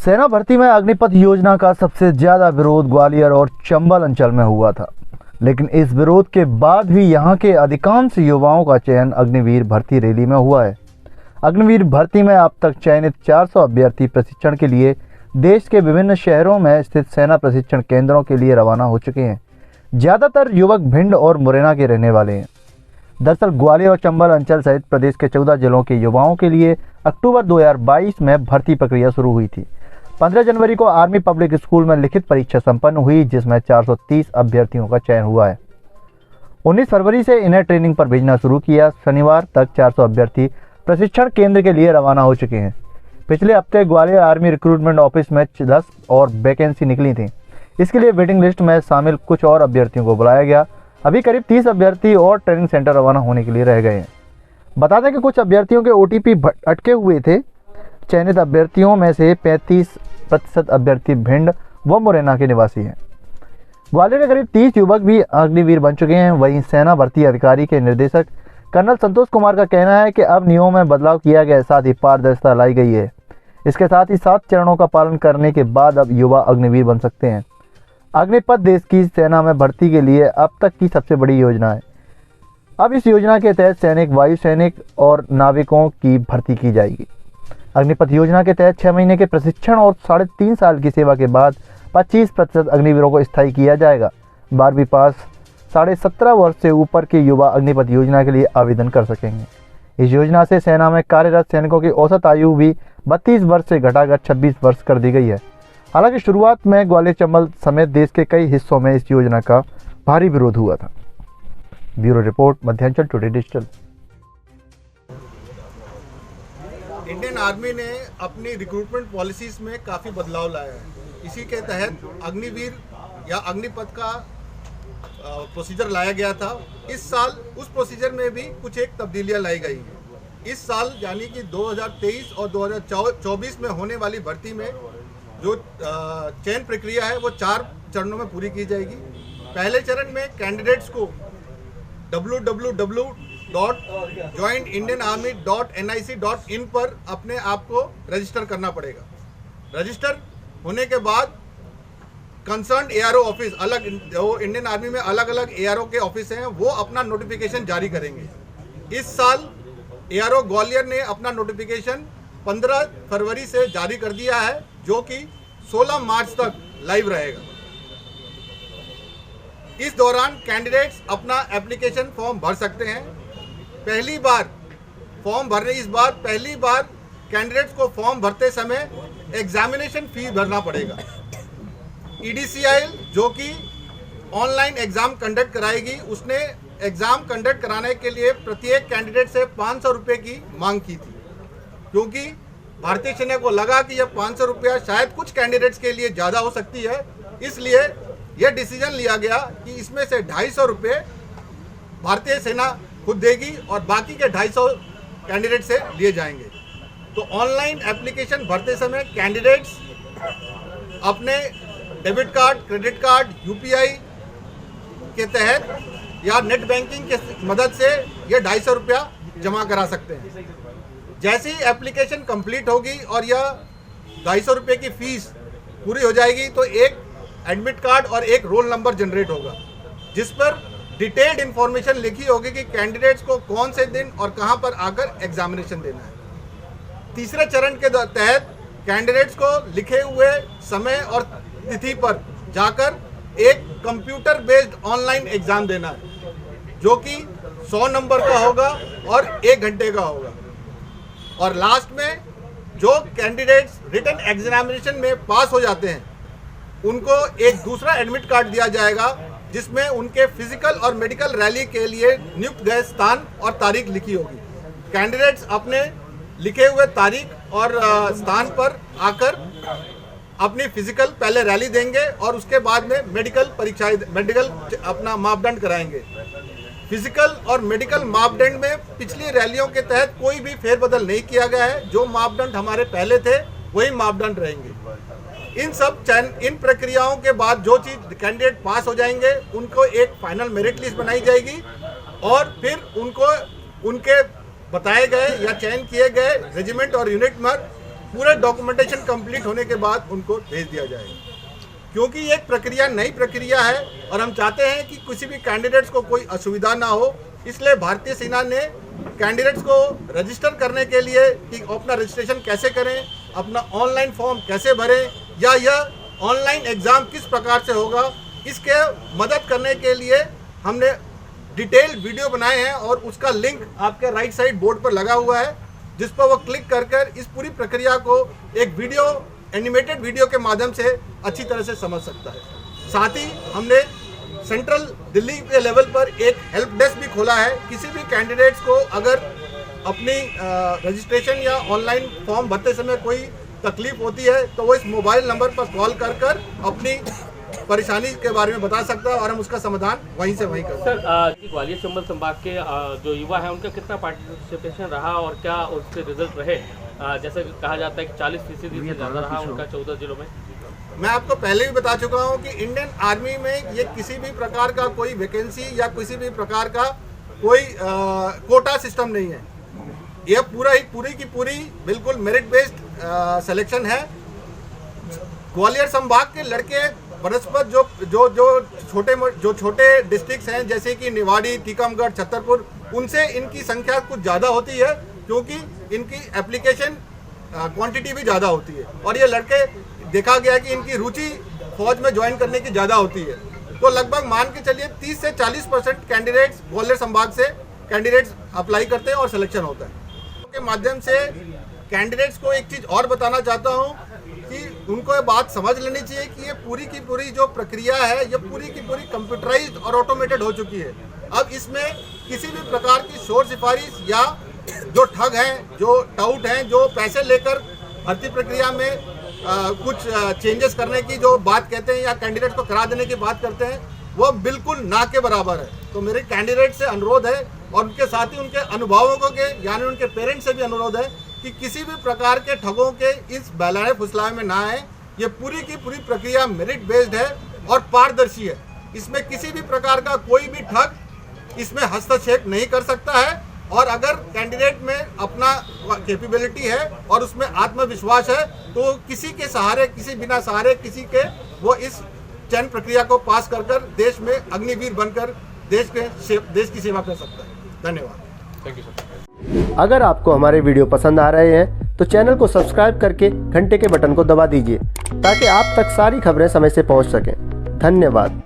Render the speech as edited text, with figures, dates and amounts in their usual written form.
सेना भर्ती में अग्निपथ योजना का सबसे ज्यादा विरोध ग्वालियर और चंबल अंचल में हुआ था, लेकिन इस विरोध के बाद भी यहां के अधिकांश युवाओं का चयन अग्निवीर भर्ती रैली में हुआ है। अग्निवीर भर्ती में अब तक चयनित 400 अभ्यर्थी प्रशिक्षण के लिए देश के विभिन्न शहरों में स्थित सेना प्रशिक्षण केंद्रों के लिए रवाना हो चुके हैं। ज़्यादातर युवक भिंड और मुरैना के रहने वाले हैं। दरअसल ग्वालियर और चंबल अंचल सहित प्रदेश के 14 जिलों के युवाओं के लिए अक्टूबर 2022 में भर्ती प्रक्रिया शुरू हुई थी। 15 जनवरी को आर्मी पब्लिक स्कूल में लिखित परीक्षा संपन्न हुई, जिसमें 430 अभ्यर्थियों का चयन हुआ है। 19 फरवरी से इन्हें ट्रेनिंग पर भेजना शुरू किया। शनिवार तक 400 अभ्यर्थी प्रशिक्षण केंद्र के लिए रवाना हो चुके हैं। पिछले हफ्ते ग्वालियर आर्मी रिक्रूटमेंट ऑफिस में 10 और वैकेंसी निकली थी। इसके लिए वेटिंग लिस्ट में शामिल कुछ और अभ्यर्थियों को बुलाया गया। अभी करीब 30 अभ्यर्थी और ट्रेनिंग सेंटर रवाना होने के लिए रह गए हैं। बता दें कि कुछ अभ्यर्थियों के OTP अटके हुए थे। चयनित अभ्यर्थियों में से 35% अभ्यर्थी भिंड व मुरैना के निवासी हैं। ग्वालियर के करीब 30 युवक भी अग्निवीर बन चुके हैं। वहीं सेना भर्ती अधिकारी के निर्देशक कर्नल संतोष कुमार का कहना है कि अब नियमों में बदलाव किया गया है, साथ ही पारदर्शिता लाई गई है। इसके साथ ही 7 चरणों का पालन करने के बाद अब युवा अग्निवीर बन सकते हैं। अग्निपथ देश की सेना में भर्ती के लिए अब तक की सबसे बड़ी योजना है। अब इस योजना के तहत सैनिक, वायु सैनिक और नाविकों की भर्ती की जाएगी। अग्निपथ योजना के तहत 6 महीने के प्रशिक्षण और 3.5 साल की सेवा के बाद 25% अग्निवीरों को स्थायी किया जाएगा। 12वीं पास 17.5 वर्ष से ऊपर के युवा अग्निपथ योजना के लिए आवेदन कर सकेंगे। इस योजना से सेना में कार्यरत सैनिकों की औसत आयु भी 32 वर्ष से घटाकर 26 वर्ष कर दी गई है। हालांकि शुरुआत में ग्वालियर, चंबल समेत देश के कई हिस्सों में इस योजना का भारी विरोध हुआ था। Bureau report, Madhyanchal today digital. Indian army ने अपनी रिक्रूटमेंट पॉलिसीज में काफ़ी बदलाव लाया है। इसी के तहत अग्निवीर या अग्निपथ का प्रोसीजर लाया गया था। इस साल उस प्रोसीजर में भी कुछ एक तब्दीलियां लाई गई हैं। इस साल यानी कि 2023 और 2024 में होने वाली भर्ती में जो चयन प्रक्रिया है वो 4 चरणों में पूरी की जाएगी। पहले चरण में कैंडिडेट्स को www.joinindianarmy.nic.in पर अपने आप को रजिस्टर करना पड़ेगा। रजिस्टर होने के बाद कंसर्न ARO ऑफिस, अलग जो इंडियन आर्मी में अलग अलग ARO के ऑफिस हैं, वो अपना नोटिफिकेशन जारी करेंगे। इस साल ARO ग्वालियर ने अपना नोटिफिकेशन 15 फरवरी से जारी कर दिया है, जो कि 16 मार्च तक लाइव रहेगा। इस दौरान कैंडिडेट्स अपना एप्लीकेशन फॉर्म भर सकते हैं। पहली बार कैंडिडेट्स को फॉर्म भरते समय एग्जामिनेशन फीस भरना पड़ेगा। EDCIL जो कि ऑनलाइन एग्ज़ाम कंडक्ट कराएगी, उसने एग्ज़ाम कंडक्ट कराने के लिए प्रत्येक कैंडिडेट से 500 रुपये की मांग की थी, क्योंकि भारतीय सेना को लगा कि यह 500 रुपया शायद कुछ कैंडिडेट्स के लिए ज़्यादा हो सकती है। इसलिए यह डिसीजन लिया गया कि इसमें से 250 रुपये भारतीय सेना खुद देगी और बाकी के 250 कैंडिडेट से लिए जाएंगे। तो ऑनलाइन एप्लीकेशन भरते समय कैंडिडेट्स अपने debit card, credit card, UPI के तहत या नेट बैंकिंग के मदद से ये 250 रुपया जमा करा सकते हैं। जैसे ही एप्लीकेशन कंप्लीट होगी और यह 250 रुपये की फीस पूरी हो जाएगी तो एक एडमिट कार्ड और एक रोल नंबर जनरेट होगा, जिस पर डिटेल्ड इंफॉर्मेशन लिखी होगी कि कैंडिडेट्स को कौन से दिन और कहां पर आकर एग्जामिनेशन देना है। तीसरे चरण के तहत कैंडिडेट्स को लिखे हुए समय और तिथि पर जाकर एक कंप्यूटर बेस्ड ऑनलाइन एग्जाम देना है, जो कि 100 नंबर का होगा और 1 घंटे का होगा। और लास्ट में जो कैंडिडेट्स रिटन एग्जामिनेशन में पास हो जाते हैं उनको एक दूसरा एडमिट कार्ड दिया जाएगा, जिसमें उनके फिजिकल और मेडिकल रैली के लिए नियुक्त गए स्थान और तारीख लिखी होगी। कैंडिडेट्स अपने लिखे हुए तारीख और स्थान पर आकर अपनी फिजिकल पहले रैली देंगे और उसके बाद में मेडिकल अपना मापदंड कराएंगे। फिजिकल और मेडिकल मापदंड में पिछली रैलियों के तहत कोई भी फेरबदल नहीं किया गया है। जो मापदंड हमारे पहले थे वही मापदंड रहेंगे। इन प्रक्रियाओं के बाद जो चीज कैंडिडेट पास हो जाएंगे उनको एक फाइनल मेरिट लिस्ट बनाई जाएगी और फिर उनको उनके बताए गए या चयन किए गए रेजिमेंट और यूनिट में पूरे डॉक्यूमेंटेशन कंप्लीट होने के बाद उनको भेज दिया जाएगा। क्योंकि ये एक प्रक्रिया नई प्रक्रिया है और हम चाहते हैं कि किसी भी कैंडिडेट्स को कोई असुविधा ना हो, इसलिए भारतीय सेना ने कैंडिडेट्स को रजिस्टर करने के लिए कि अपना रजिस्ट्रेशन कैसे करें, अपना ऑनलाइन फॉर्म कैसे भरें या यह ऑनलाइन एग्ज़ाम किस प्रकार से होगा, इसके मदद करने के लिए हमने डिटेल वीडियो बनाए हैं और उसका लिंक आपके राइट साइड बोर्ड पर लगा हुआ है, जिस पर वो क्लिक कर इस पूरी प्रक्रिया को एक वीडियो एनिमेटेड वीडियो के माध्यम से अच्छी तरह से समझ सकता है। साथ ही हमने सेंट्रल दिल्ली के लेवल पर एक हेल्प डेस्क भी खोला है। किसी भी कैंडिडेट्स को अगर अपनी रजिस्ट्रेशन या ऑनलाइन फॉर्म भरते समय कोई तकलीफ होती है तो वो इस मोबाइल नंबर पर कॉल कर अपनी परेशानी के बारे में बता सकता है और हम उसका समाधान वहीं से वहीं करते हैं। सर, ग्वालियर चंबल संभाग के जो युवा हैं उनका कितना पार्टिसिपेशन रहा और क्या उसके रिजल्ट रहे? जैसे कहा जाता है कि 40% से ज़्यादा रहा उनका 14 जिलों में। मैं आपको पहले भी बता चुका हूं कि इंडियन आर्मी में ये किसी भी प्रकार का कोई वैकेंसी या किसी भी प्रकार का कोई कोटा सिस्टम नहीं है। यह पूरी की पूरी बिल्कुल मेरिट बेस्ड सिलेक्शन है। ग्वालियर संभाग के लड़के बनस्पत जो छोटे डिस्ट्रिक्ट्स हैं जैसे कि निवाड़ी, टीकमगढ़, छतरपुर, उनसे इनकी संख्या कुछ ज़्यादा होती है क्योंकि इनकी एप्लीकेशन क्वांटिटी भी ज़्यादा होती है और ये लड़के देखा गया कि इनकी रुचि फौज में ज्वाइन करने की ज़्यादा होती है। तो लगभग मान के चलिए 30 से 40% कैंडिडेट्स ग्वालियर संभाग से कैंडिडेट्स अप्लाई करते हैं और सिलेक्शन होता है। के माध्यम से कैंडिडेट्स को एक चीज़ और बताना चाहता हूँ कि उनको ये बात समझ लेनी चाहिए कि ये पूरी की पूरी जो प्रक्रिया है ये पूरी की पूरी कंप्यूटराइज्ड और ऑटोमेटेड हो चुकी है। अब इसमें किसी भी प्रकार की शोर सिफारिश या जो ठग हैं, जो टाउट हैं, जो पैसे लेकर भर्ती प्रक्रिया में कुछ चेंजेस करने की जो बात कहते हैं या कैंडिडेट को करा देने की बात करते हैं, वो बिल्कुल ना के बराबर है। तो मेरे कैंडिडेट से अनुरोध है और उनके साथ ही उनके अभिभावकों के यानी उनके पेरेंट्स से भी अनुरोध है कि किसी भी प्रकार के ठगों के इस बहलाने फुसलाए में ना आए। ये पूरी की पूरी प्रक्रिया मेरिट बेस्ड है और पारदर्शी है। इसमें किसी भी प्रकार का कोई भी ठग इसमें हस्तक्षेप नहीं कर सकता है और अगर कैंडिडेट में अपना कैपेबिलिटी है और उसमें आत्मविश्वास है तो किसी के सहारे, किसी बिना सहारे किसी के वो इस चयन प्रक्रिया को पास कर देश में अग्निवीर बनकर देश की सेवा कर सकता है। धन्यवाद। Thank you sir. अगर आपको हमारे वीडियो पसंद आ रहे हैं तो चैनल को सब्सक्राइब करके घंटे के बटन को दबा दीजिए ताकि आप तक सारी खबरें समय से पहुंच सकें। धन्यवाद।